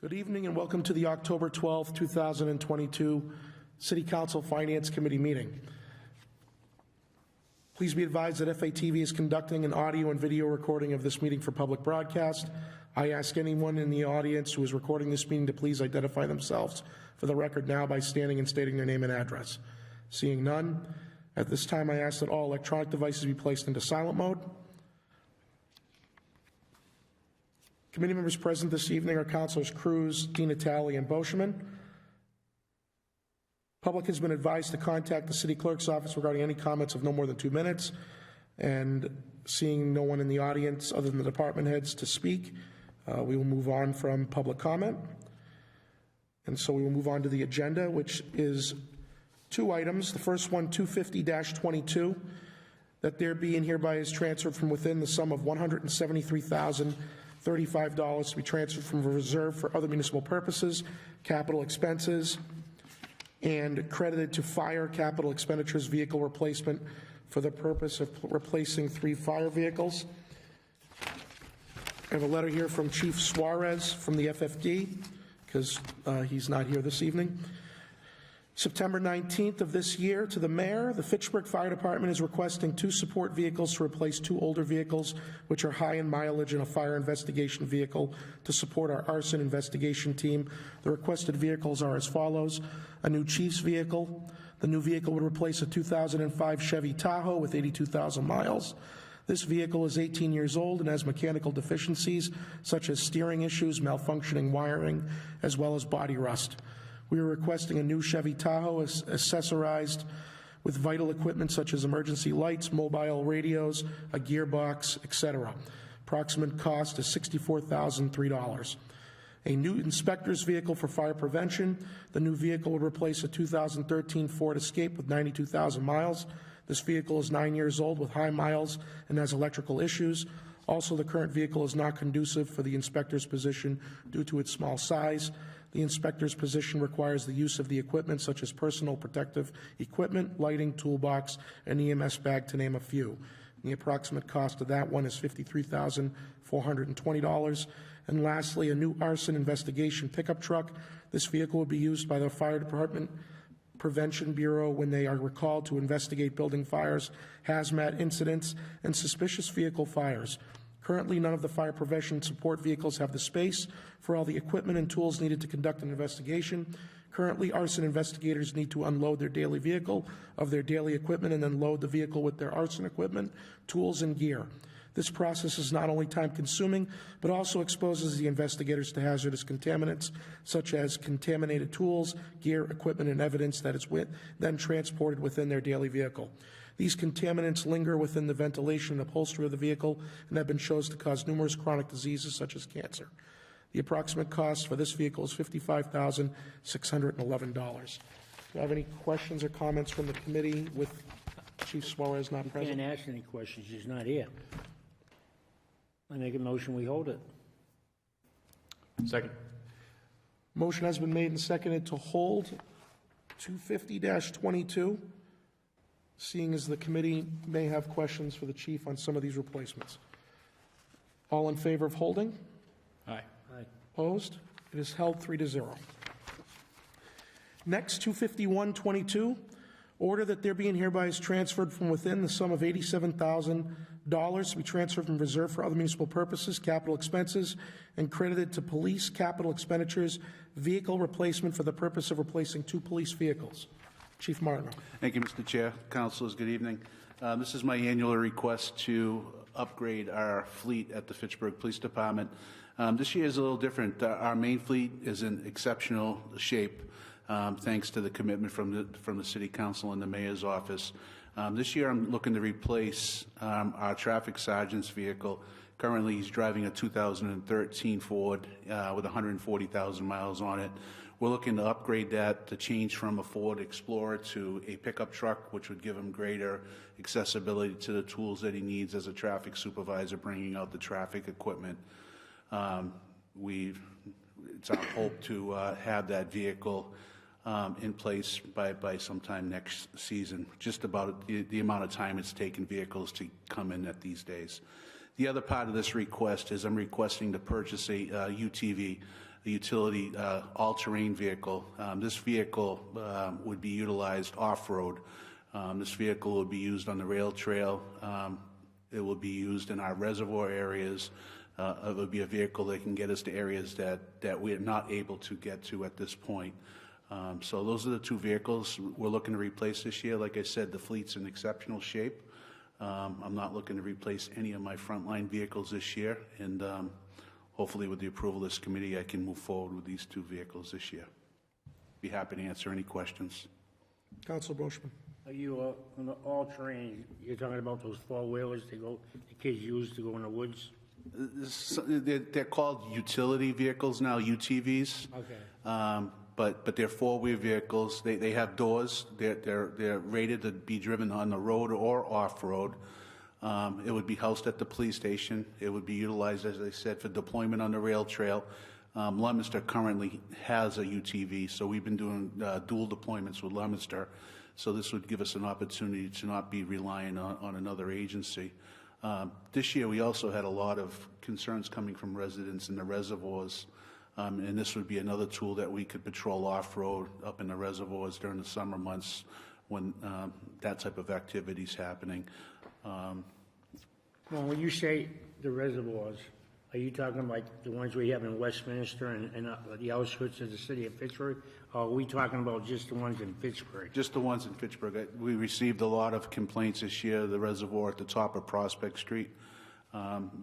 Good evening and welcome to the October 12th, 2022 City Council Finance Committee meeting. Please be advised that FATV is conducting an audio and video recording of this meeting for public broadcast. I ask anyone in the audience who is recording this meeting to please identify themselves for the record now by standing and stating their name and address. Seeing none, at this time I ask that all electronic devices be placed into silent mode. Committee members present this evening are Councilors Cruz, Di Natale, and Boschman. Public has been advised to contact the City Clerk's office regarding any comments of no more than 2 minutes. And seeing no one in the audience other than the department heads to speak, we will move on from public comment. And so we will move on to the agenda, which is 2 items. The first one, 250-22, that there be and hereby is transferred from within the sum of $173,035 to be transferred from a reserve for other municipal purposes, capital expenses, and credited to fire capital expenditures vehicle replacement for the purpose of replacing 3 fire vehicles. I have a letter here from Chief Suarez from the FFD, because he's not here this evening. September 19th of this year, to the mayor, the Fitchburg Fire Department is requesting 2 support vehicles to replace 2 older vehicles which are high in mileage and a fire investigation vehicle to support our arson investigation team. The requested vehicles are as follows: a new chief's vehicle. The new vehicle would replace a 2005 Chevy Tahoe with 82,000 miles. This vehicle is 18 years old and has mechanical deficiencies such as steering issues, malfunctioning wiring, as well as body rust. We are requesting a new Chevy Tahoe accessorized with vital equipment such as emergency lights, mobile radios, a gearbox, etc. Approximate cost is $64,003. A new inspector's vehicle for fire prevention. The new vehicle would replace a 2013 Ford Escape with 92,000 miles. This vehicle is 9 years old with high miles and has electrical issues. Also, the current vehicle is not conducive for the inspector's position due to its small size. The inspector's position requires the use of the equipment such as personal protective equipment, lighting, toolbox, and EMS bag, to name a few. The approximate cost of that one is $53,420. And lastly, a new arson investigation pickup truck. This vehicle will be used by the Fire Department Prevention Bureau when they are recalled to investigate building fires, hazmat incidents, and suspicious vehicle fires. Currently, none of the fire prevention support vehicles have the space for all the equipment and tools needed to conduct an investigation. Currently, arson investigators need to unload their daily vehicle of their daily equipment and then load the vehicle with their arson equipment, tools, and gear. This process is not only time-consuming, but also exposes the investigators to hazardous contaminants, such as contaminated tools, gear, equipment, and evidence that is then transported within their daily vehicle. These contaminants linger within the ventilation and upholstery of the vehicle and have been shown to cause numerous chronic diseases such as cancer. The approximate cost for this vehicle is $55,611. Do you have any questions or comments from the committee with Chief Suarez not present? Can't ask any questions. He's not here. I make a motion we hold it. Second. Motion has been made and seconded to hold 250-22. Seeing as the committee may have questions for the chief on some of these replacements. All in favor of holding? Aye. Aye. Opposed? It is held 3-0. Next, 251-22. Order that there be and hereby is transferred from within the sum of $87,000 to be transferred from reserve for other municipal purposes, capital expenses, and credited to police capital expenditures, vehicle replacement for the purpose of replacing 2 police vehicles. Chief Martin. Thank you, Mr. Chair. Councilors, good evening. This is my annual request to upgrade our fleet at the Fitchburg Police Department. This year is a little different. Our main fleet is in exceptional shape, thanks to the commitment from the City Council and the Mayor's office. This year I'm looking to replace our traffic sergeant's vehicle. Currently he's driving a 2013 Ford with 140,000 miles on it. We're looking to upgrade that to change from a Ford Explorer to a pickup truck, which would give him greater accessibility to the tools that he needs as a traffic supervisor, bringing out the traffic equipment. It's our hope to have that vehicle in place by sometime next season, just about the amount of time it's taken vehicles to come in at these days. The other part of this request is I'm requesting to purchase a UTV. utility all-terrain vehicle. This vehicle would be utilized off-road. This vehicle will be used on the rail trail. It will be used in our reservoir areas. It would be a vehicle that can get us to areas that we're not able to get to at this point. So those are the two vehicles we're looking to replace this year. Like I said, the fleet's in exceptional shape. I'm not looking to replace any of my frontline vehicles this year, and hopefully with the approval of this committee, I can move forward with these two vehicles this year. Be happy to answer any questions. Council Brochman. Are you, on the all-terrain, you're talking about those four-wheelers the kids use to go in the woods? They're called utility vehicles now, UTVs. Okay. But they're four-wheel vehicles. They have doors. They're rated to be driven on the road or off-road. It would be housed at the police station. It would be utilized, as I said, for deployment on the rail trail. Leominster currently has a UTV, so we've been doing dual deployments with Leominster. So this would give us an opportunity to not be relying on another agency. This year, we also had a lot of concerns coming from residents in the reservoirs, and this would be another tool that we could patrol off-road up in the reservoirs during the summer months when that type of activity is happening. Well, when you say the reservoirs, are you talking like the ones we have in Westminster and the outskirts of the city of Pittsburgh? Or are we talking about just the ones in Pittsburgh? Just the ones in Fitchburg. We received a lot of complaints this year, the reservoir at the top of Prospect Street.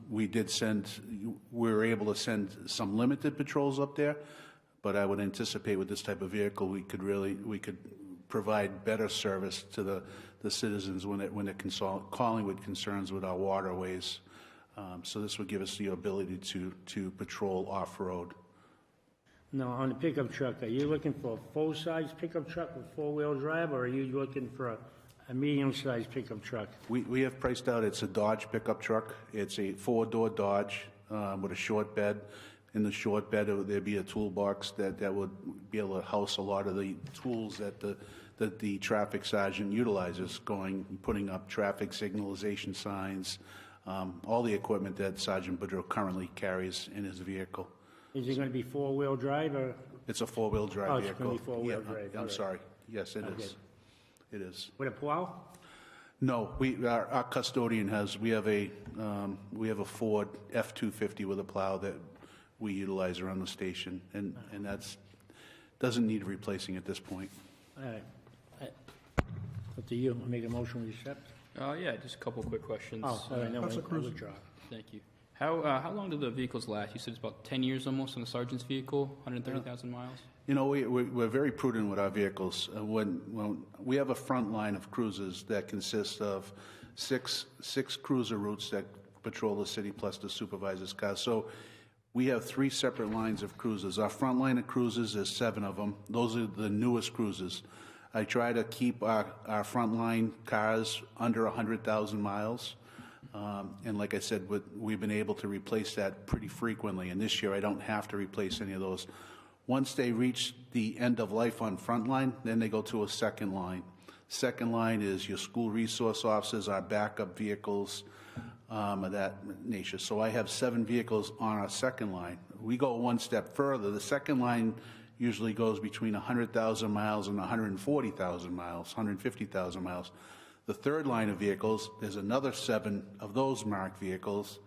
We were able to send some limited patrols up there, but I would anticipate with this type of vehicle, we could provide better service to the citizens when they're calling with concerns with our waterways. So this would give us the ability to patrol off-road. No, on the pickup truck, are you looking for a full-size pickup truck with four-wheel drive, or are you looking for a medium-sized pickup truck? We have priced out, it's a Dodge pickup truck. It's a four-door Dodge with a short bed. In the short bed, there'd be a toolbox that would be able to house a lot of the tools that the traffic sergeant utilizes, putting up traffic signalization signs, all the equipment that Sergeant Boudreau currently carries in his vehicle. Is it going to be four-wheel drive, or? It's a four-wheel drive Oh, it's vehicle. gonna be four-wheel Yeah, drive, I'm all right. sorry. Yes, it Okay. is. It is. With a plow? No, our custodian we have a Ford F-250 with a plow that we utilize around the station, and that's doesn't need replacing at this point. All right. Up to you. I'll make a motion to accept. Yeah, just a couple quick questions. Oh, all right, no, Councilor I Cruz. withdraw. Thank you. How long do the vehicles last? You said it's about 10 years almost on the sergeant's vehicle, 130,000 miles? You know, we're very prudent with our vehicles. When we have a front line of cruisers that consists of six cruiser routes that patrol the city plus the supervisor's cars. So we have 3 separate lines of cruisers. Our front line of cruisers is 7 of them. Those are the newest cruisers. I try to keep our front line cars under 100,000 miles. And like I said, we've been able to replace that pretty frequently. And this year, I don't have to replace any of those. Once they reach the end of life on frontline, then they go to a second line. Second line is your school resource officers, our backup vehicles, of that nature. So I have 7 vehicles on our second line. We go one step further. The second line usually goes between 100,000 miles and 140,000 miles, 150,000 miles. The third line of vehicles, there's another 7 of those marked vehicles,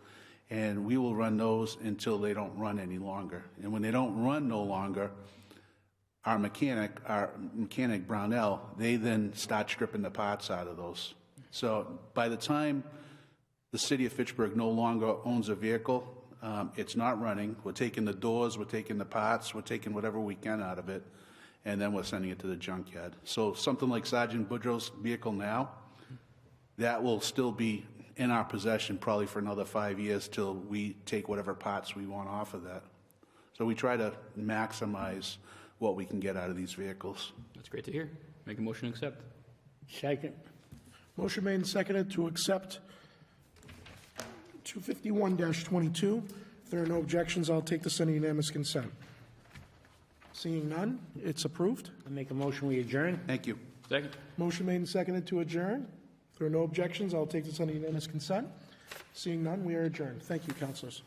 and we will run those until they don't run any longer. And when they don't run no longer, our mechanic Brownell, they then start stripping the parts out of those. So by the time the city of Fitchburg no longer owns a vehicle, it's not running. We're taking the doors, we're taking the parts, we're taking whatever we can out of it, and then we're sending it to the junkyard. So something like Sergeant Boudreau's vehicle now, that will still be in our possession probably for another 5 years till we take whatever parts we want off of that. So we try to maximize what we can get out of these vehicles. That's great to hear. Make a motion to accept. Second. Motion made and seconded to accept 251-22. If there are no objections, I'll take this under unanimous consent. Seeing none, it's approved. I make a motion we adjourn. Thank you. Second. Motion made and seconded to adjourn. If there are no objections, I'll take this under unanimous consent. Seeing none, we are adjourned. Thank you, councilors.